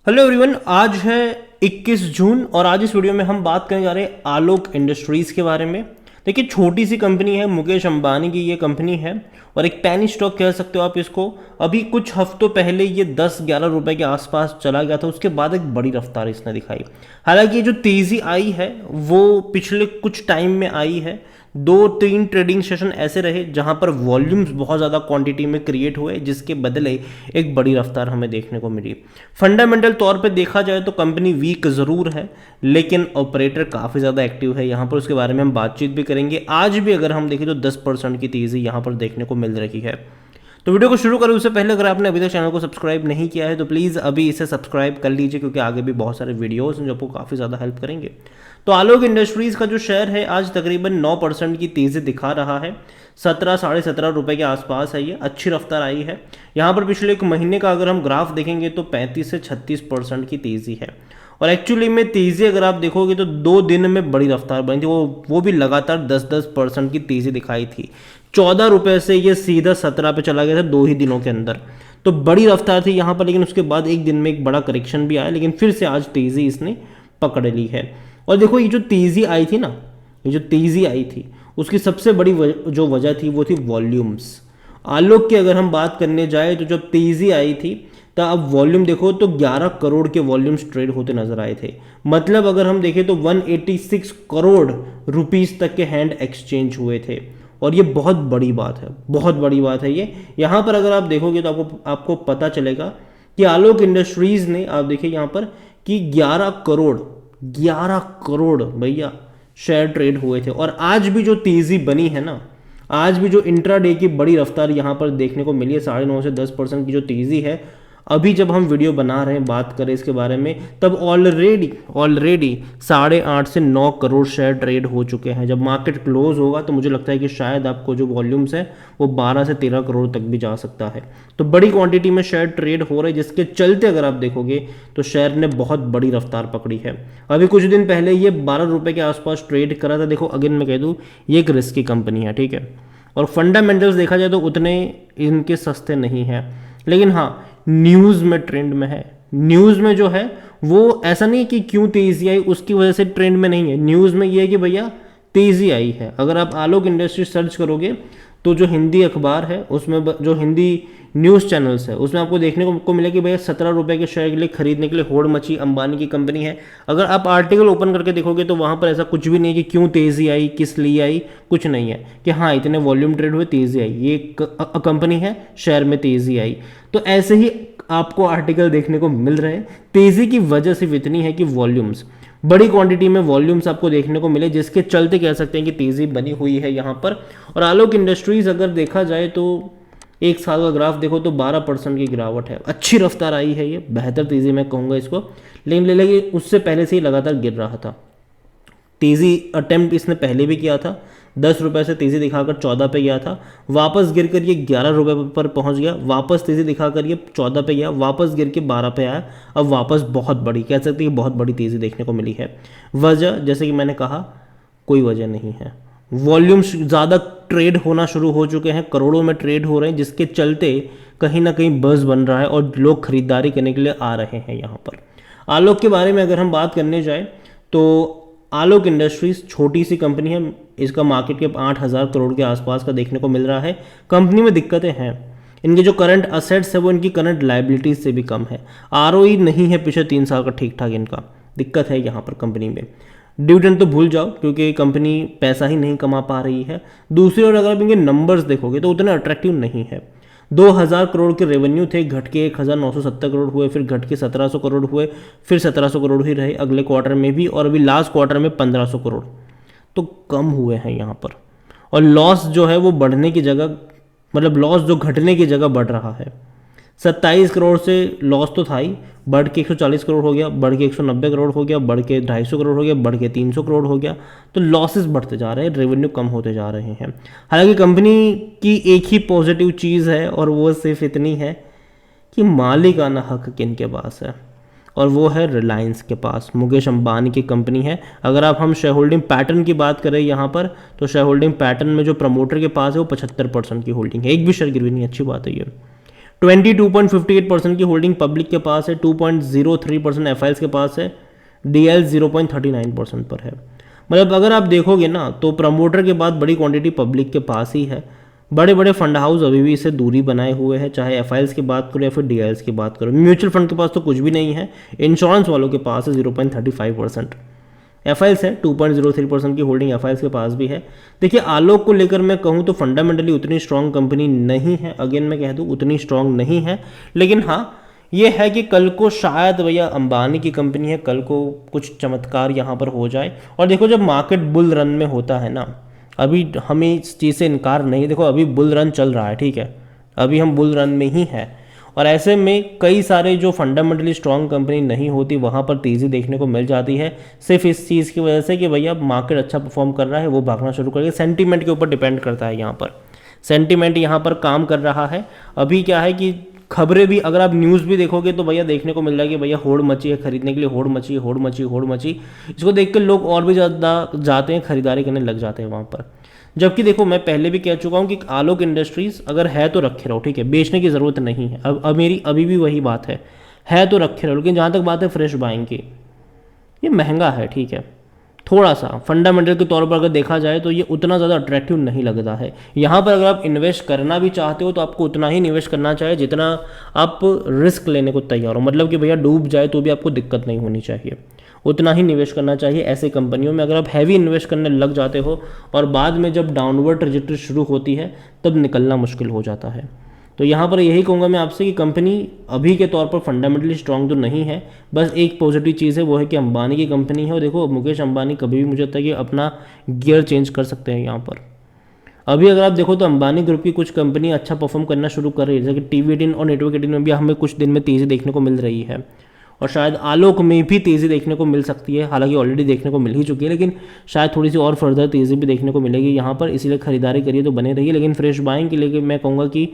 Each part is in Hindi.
हेलो एवरीवन, आज है 21 जून और आज इस वीडियो में हम बात करने जा रहे हैं आलोक इंडस्ट्रीज़ के बारे में। देखिए, छोटी सी कंपनी है, मुकेश अंबानी की ये कंपनी है और एक पेनी स्टॉक कह सकते हो आप इसको। अभी कुछ हफ्तों पहले ये 10-11 रुपए के आसपास चला गया था, उसके बाद एक बड़ी रफ्तार इसने दिखाई। हालांकि ये जो तेज़ी आई है वो पिछले कुछ टाइम में आई है। 2-3 ट्रेडिंग सेशन ऐसे रहे जहां पर वॉल्यूम्स बहुत ज़्यादा क्वांटिटी में क्रिएट हुए, जिसके बदले एक बड़ी रफ्तार हमें देखने को मिली। फंडामेंटल तौर पे देखा जाए तो कंपनी वीक ज़रूर है, लेकिन ऑपरेटर काफ़ी ज़्यादा एक्टिव है यहाँ पर, उसके बारे में हम बातचीत भी करेंगे। आज भी अगर हम देखें तो 10% की तेज़ी यहाँ पर देखने को मिल रही है। तो वीडियो को शुरू करें उससे पहले अगर आपने अभी तक चैनल को सब्सक्राइब नहीं किया है तो प्लीज़ अभी इसे सब्सक्राइब कर लीजिए, क्योंकि आगे भी बहुत सारे वीडियोस हैं जो आपको काफ़ी ज़्यादा हेल्प करेंगे। तो आलोक इंडस्ट्रीज़ का जो शेयर है आज तकरीबन 9% की तेज़ी दिखा रहा है। 17-17.5 रुपये के आसपास है, ये अच्छी रफ्तार आई है। यहाँ पर पिछले एक महीने का अगर हम ग्राफ देखेंगे तो 35 से 36% की तेज़ी है। और एक्चुअली में तेज़ी अगर आप देखोगे तो 2 दिन में बड़ी रफ्तार बनी थी, वो भी लगातार 10-10% की तेज़ी दिखाई थी। 14 रुपये से ये सीधा 17 पे चला गया था 2 ही दिनों के अंदर। तो बड़ी रफ्तार थी यहाँ पर, लेकिन उसके बाद एक दिन में एक बड़ा करेक्शन भी आया, लेकिन फिर से आज तेज़ी इसने पकड़ ली है। और देखो, ये जो तेज़ी आई थी ना, ये जो तेज़ी आई थी उसकी सबसे बड़ी जो वजह थी वो थी वॉल्यूम्स। आलोक की अगर हम बात करने जाए तो जब तेज़ी आई थी तो अब वॉल्यूम देखो तो 11 करोड़ के वॉल्यूम्स ट्रेड होते नजर आए थे। मतलब अगर हम देखें तो 186 करोड़ रुपीस तक के हैंड एक्सचेंज हुए थे, और ये बहुत बड़ी बात है, बहुत बड़ी बात है ये। यहाँ पर अगर आप देखोगे तो आपको पता चलेगा कि आलोक इंडस्ट्रीज़ ने, आप देखिए यहाँ पर कि 11 करोड़ भैया शेयर ट्रेड हुए थे। और आज भी जो तेज़ी बनी है ना, आज भी जो इंट्राडे की बड़ी रफ्तार यहाँ पर देखने को मिली है, 9.5 से 10% की जो तेज़ी है, अभी जब हम वीडियो बना रहे हैं, बात करें इसके बारे में, तब ऑलरेडी 8.5 से 9 करोड़ शेयर ट्रेड हो चुके हैं। जब मार्केट क्लोज होगा तो मुझे लगता है कि शायद आपको जो वॉल्यूम्स है वो 12 से 13 करोड़ तक भी जा सकता है। तो बड़ी क्वांटिटी में शेयर ट्रेड हो रहे, जिसके चलते अगर आप देखोगे तो शेयर ने बहुत बड़ी रफ्तार पकड़ी है। अभी कुछ दिन पहले ये 12 रुपये के आसपास ट्रेड करा था। देखो, अगेन मैं कह दूँ, ये एक रिस्की कंपनी है, ठीक है। और फंडामेंटल्स देखा जाए तो उतने इनके सस्ते नहीं हैं, लेकिन हाँ, न्यूज़ में ट्रेंड में है। न्यूज़ में जो है वो ऐसा नहीं कि क्यों तेज़ी आई उसकी वजह से ट्रेंड में नहीं है। न्यूज़ में ये है कि भैया तेज़ी आई है। अगर आप आलोक इंडस्ट्री सर्च करोगे तो जो हिंदी अखबार है उसमें, जो हिंदी न्यूज़ चैनल्स है उसमें आपको देखने को मिलेगा कि भैया 17 रुपये के शेयर के लिए खरीदने के लिए होड़ मची, अंबानी की कंपनी है। अगर आप आर्टिकल ओपन करके देखोगे तो वहाँ पर ऐसा कुछ भी नहीं है कि क्यों तेज़ी आई, किस लिए आई, कुछ नहीं है कि हाँ इतने वॉल्यूम ट्रेड हुए तेज़ी आई, ये कंपनी है शेयर में तेज़ी आई। तो ऐसे ही आपको आर्टिकल देखने को मिल रहे हैं। तेज़ी की वजह सिर्फ इतनी है कि वॉल्यूम्स, बड़ी क्वांटिटी में वॉल्यूम्स आपको देखने को मिले, जिसके चलते कह सकते हैं कि तेज़ी बनी हुई है यहाँ पर। और आलोक इंडस्ट्रीज़ अगर देखा जाए तो एक साल का ग्राफ देखो तो 12% की गिरावट है। अच्छी रफ्तार आई है, ये बेहतर तेज़ी मैं कहूँगा इसको, लेकिन उससे पहले से ही लगातार गिर रहा था। तेज़ी अटेम्प्ट इसने पहले भी किया था, 10 रुपये से तेज़ी दिखाकर 14 पे गया था, वापस गिरकर ये 11 रुपये पर पहुंच गया, वापस तेज़ी दिखाकर ये 14 पे गया, वापस गिर के 12 पे आया, अब वापस बहुत बड़ी, कह सकते हैं बहुत बड़ी तेज़ी देखने को मिली है। वजह, जैसे कि मैंने कहा, कोई वजह नहीं है। वॉल्यूम्स ज़्यादा ट्रेड होना शुरू हो चुके हैं, करोड़ों में ट्रेड हो रहे हैं, जिसके चलते कहीं ना कहीं बज़ बन रहा है और लोग खरीदारी करने के लिए आ रहे हैं यहाँ पर। आलोक के बारे में अगर हम बात करने जाए तो आलोक इंडस्ट्रीज़ छोटी सी कंपनी है, इसका मार्केट कैप 8,000 करोड़ के आसपास का देखने को मिल रहा है। कंपनी में दिक्कतें हैं, इनके जो करंट असेट्स है वो इनकी करंट लाइबिलिटीज से भी कम है। आरओई नहीं है पिछले 3 साल का ठीक ठाक, इनका दिक्कत है यहाँ पर कंपनी में। डिविडेंड तो भूल जाओ, क्योंकि कंपनी पैसा ही नहीं कमा पा रही है। दूसरी ओर अगर आप इनके नंबर्स देखोगे तो उतने अट्रैक्टिव नहीं है। 2,000 करोड़ के रेवेन्यू थे, घट के 1,970 करोड़ हुए, फिर घट के 1,700 करोड़ हुए, फिर 1,700 करोड़ ही रहे अगले क्वार्टर में भी, और अभी लास्ट क्वार्टर में 1,500 करोड़, तो कम हुए हैं यहाँ पर। और लॉस जो है वो बढ़ने की जगह, मतलब लॉस जो घटने की जगह बढ़ रहा है। 27 करोड़ से लॉस तो था ही, बढ़ के 140 करोड़ हो गया, बढ़ के 190 करोड़ हो गया, बढ़ के 250 करोड़ हो गया, बढ़ के 300 करोड़ हो गया। तो लॉसेस बढ़ते जा रहे हैं, रेवेन्यू कम होते जा रहे हैं। हालांकि कंपनी की एक ही पॉजिटिव चीज़ है और वो सिर्फ इतनी है कि मालिकाना हक किनके पास है, और वो है रिलायंस के पास। मुकेश अंबानी की कंपनी है। अगर हम शेयर होल्डिंग पैटर्न की बात करें यहाँ पर, तो शेयर होल्डिंग पैटर्न में जो प्रमोटर के पास है वो 75% की होल्डिंग है, एक भी शेयर गिरवी नहीं, अच्छी बात है ये। 22.58% की होल्डिंग पब्लिक के पास है, 2.03% एफआईएल्स के पास है, डीएल 0.39% पर है। मतलब अगर आप देखोगे ना तो प्रमोटर के बाद बड़ी क्वांटिटी पब्लिक के पास ही है। बड़े बड़े फंड हाउस अभी भी इससे दूरी बनाए हुए हैं, चाहे एफआईएल्स की बात करो या फिर डीएल्स की बात करो। म्यूचुअल फंड के पास तो कुछ भी नहीं है। इंश्योरेंस वालों के पास है 0.35%। एफआईएल्स है 2.03% की होल्डिंग एफआईएल्स के पास भी है। देखिए आलोक को लेकर मैं कहूँ तो फंडामेंटली उतनी स्ट्रांग कंपनी नहीं है, अगेन मैं कह दूँ उतनी स्ट्रांग नहीं है, लेकिन हाँ ये है कि कल को शायद भैया अंबानी की कंपनी है, कल को कुछ चमत्कार यहाँ पर हो जाए। और देखो जब मार्केट बुल रन में होता है ना, अभी हमें इस चीज़ से इनकार नहीं, देखो अभी बुल रन चल रहा है, ठीक है, अभी हम बुल रन में ही हैं, और ऐसे में कई सारे जो फंडामेंटली स्ट्रांग कंपनी नहीं होती वहाँ पर तेज़ी देखने को मिल जाती है, सिर्फ इस चीज़ की वजह से कि भैया मार्केट अच्छा परफॉर्म कर रहा है, वो भागना शुरू करेगा। सेंटीमेंट के ऊपर डिपेंड करता है, यहाँ पर सेंटीमेंट यहाँ पर काम कर रहा है। अभी क्या है कि खबरें भी अगर आप न्यूज़ भी देखोगे तो भैया देखने को मिल रहा है कि भैया होड़ मची है खरीदने के लिए, होड़ मची होड़ मची होड़ मची। इसको देख कर लोग और भी ज़्यादा जाते हैं, खरीदारी करने लग जाते हैं वहाँ पर। जबकि देखो मैं पहले भी कह चुका हूँ कि आलोक इंडस्ट्रीज़ अगर है तो रखे रहो, ठीक है, बेचने की ज़रूरत नहीं है। अब मेरी अभी भी वही बात है तो रखे रहो। लेकिन जहाँ तक बात है फ्रेश बाइंग की, ये महंगा है, ठीक है, थोड़ा सा फंडामेंटल के तौर पर अगर देखा जाए तो ये उतना ज़्यादा अट्रैक्टिव नहीं लगता है। यहाँ पर अगर आप इन्वेस्ट करना भी चाहते हो तो आपको उतना ही इन्वेस्ट करना चाहिए जितना आप रिस्क लेने को तैयार हो। मतलब कि भैया डूब जाए तो भी आपको दिक्कत नहीं होनी चाहिए, उतना ही निवेश करना चाहिए ऐसे कंपनियों में। अगर आप हैवी इन्वेस्ट करने लग जाते हो और बाद में जब डाउनवर्ड ट्रेजेक्टरी शुरू होती है तब निकलना मुश्किल हो जाता है। तो यहाँ पर यही कहूँगा मैं आपसे कि कंपनी अभी के तौर पर फंडामेंटली स्ट्रांग तो नहीं है। बस एक पॉजिटिव चीज़ है, वो है कि अंबानी की कंपनी है, और देखो मुकेश अंबानी कभी भी मुझे लगता है कि अपना गियर चेंज कर सकते हैं यहाँ पर। अभी अगर आप देखो तो अंबानी ग्रुप की कुछ कंपनी अच्छा परफॉर्म करना शुरू कर रही है, जैसे कि टीवी18 और नेटवर्क18 में भी हमें कुछ दिन में तेज़ी देखने को मिल रही है, और शायद आलोक में भी तेज़ी देखने को मिल सकती है। हालांकि ऑलरेडी देखने को मिल ही चुकी है, लेकिन शायद थोड़ी सी और फर्दर तेज़ी भी देखने को मिलेगी यहाँ पर, इसीलिए खरीदारी करिए तो बने रहिए। लेकिन फ्रेश बाइंग के लिए मैं कहूँगा कि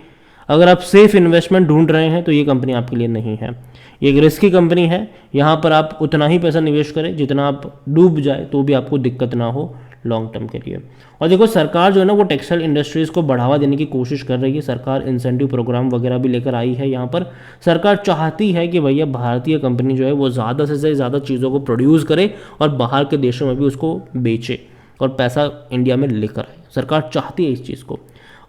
अगर आप सेफ इन्वेस्टमेंट ढूंढ रहे हैं तो ये कंपनी आपके लिए नहीं है। ये एक रिस्की कंपनी है, यहाँ पर आप उतना ही पैसा निवेश करें जितना आप डूब जाए तो भी आपको दिक्कत ना हो लॉन्ग टर्म के लिए। और देखो सरकार जो है ना वो टेक्सटाइल इंडस्ट्रीज़ को बढ़ावा देने की कोशिश कर रही है। सरकार इंसेंटिव प्रोग्राम वगैरह भी लेकर आई है यहाँ पर। सरकार चाहती है कि भैया भारतीय कंपनी जो है वो ज़्यादा से ज़्यादा चीज़ों को प्रोड्यूस करे और बाहर के देशों में भी उसको बेचे और पैसा इंडिया में लेकर आए। सरकार चाहती है इस चीज़ को।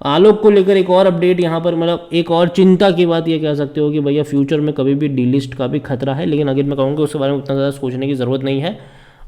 आलोक को लेकर एक और अपडेट यहाँ पर, मतलब एक और चिंता की बात ये कह सकते हो कि भैया फ्यूचर में कभी भी डीलिस्ट का भी खतरा है, लेकिन अगर मैं कहूँगा उसके बारे में उतना ज़्यादा सोचने की ज़रूरत नहीं है।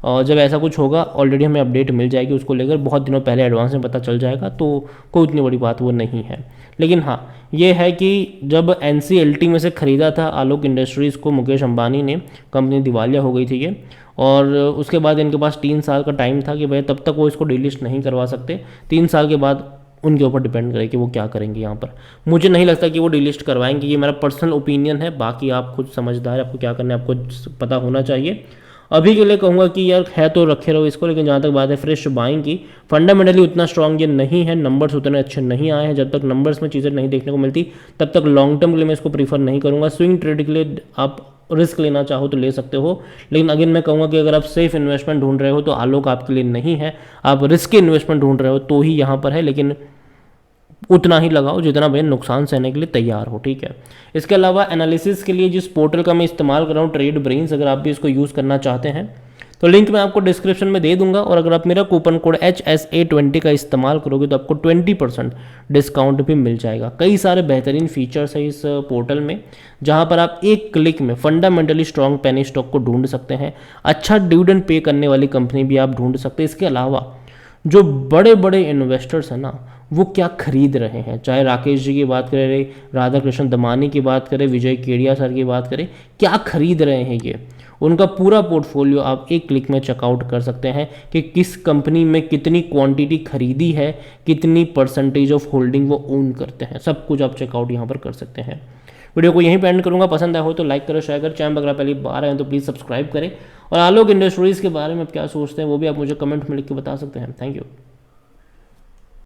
और जब ऐसा कुछ होगा ऑलरेडी हमें अपडेट मिल जाएगी उसको लेकर, बहुत दिनों पहले एडवांस में पता चल जाएगा, तो कोई उतनी बड़ी बात वो नहीं है। लेकिन हाँ ये है कि जब NCLT में से ख़रीदा था आलोक इंडस्ट्रीज़ को मुकेश अंबानी ने, कंपनी दिवालिया हो गई थी ये, और उसके बाद इनके पास 3 साल का टाइम था कि भैया तब तक वो इसको डिलिस्ट नहीं करवा सकते। 3 साल के बाद उनके ऊपर डिपेंड करे कि वो क्या करेंगे यहाँ पर। मुझे नहीं लगता कि वो डिलिस्ट करवाएंगे, ये मेरा पर्सनल ओपिनियन है, बाकी आप खुद समझदार, आपको क्या करना है आपको पता होना चाहिए। अभी के लिए कहूँगा कि यार है तो रखे रहो इसको, लेकिन जहाँ तक बात है फ्रेश बाइंग की, फंडामेंटली उतना स्ट्रांग ये नहीं है, नंबर्स उतने अच्छे नहीं आए हैं। जब तक नंबर्स में चीज़ें नहीं देखने को मिलती तब तक लॉन्ग टर्म के लिए मैं इसको प्रीफर नहीं करूँगा। स्विंग ट्रेड के लिए आप रिस्क लेना चाहो तो ले सकते हो, लेकिन अगेन मैं कहूँगा कि अगर आप सेफ इन्वेस्टमेंट ढूंढ रहे हो तो आलोक आपके लिए नहीं है। आप रिस्क इन्वेस्टमेंट ढूंढ रहे हो तो ही यहाँ पर है, लेकिन उतना ही लगाओ जितना भैया नुकसान सहने के लिए तैयार हो, ठीक है। इसके अलावा एनालिसिस के लिए जिस पोर्टल का मैं इस्तेमाल कर रहा हूँ ट्रेड ब्रेन्स, अगर आप भी इसको यूज़ करना चाहते हैं तो लिंक मैं आपको डिस्क्रिप्शन में दे दूंगा, और अगर आप मेरा कूपन कोड HSA20 का इस्तेमाल करोगे तो आपको 20% डिस्काउंट भी मिल जाएगा। कई सारे बेहतरीन फीचर्स है इस पोर्टल में, जहां पर आप एक क्लिक में फंडामेंटली स्ट्रॉन्ग पेनी स्टॉक को ढूंढ सकते हैं, अच्छा डिविडेंड पे करने वाली कंपनी भी आप ढूंढ सकते हैं। इसके अलावा जो बड़े बड़े इन्वेस्टर्स हैं ना वो क्या खरीद रहे हैं, चाहे राकेश जी की बात करें, राधा कृष्ण दमानी की बात करें, विजय केडिया सर की बात करें, क्या खरीद रहे हैं ये, उनका पूरा पोर्टफोलियो आप एक क्लिक में चेकआउट कर सकते हैं कि किस कंपनी में कितनी क्वांटिटी खरीदी है, कितनी परसेंटेज ऑफ होल्डिंग वो ओन करते हैं, सब कुछ आप चेकआउट यहाँ पर कर सकते हैं। वीडियो को यहीं पे एंड करूँगा, पसंद आया हो तो लाइक करो, शेयर करो, चैनल अगर पहली बार आए हैं तो प्लीज़ सब्सक्राइब करें, और आलोक इंडस्ट्रीज़ के बारे में आप क्या सोचते हैं वो भी आप मुझे कमेंट में लिख के बता सकते हैं। Thank you.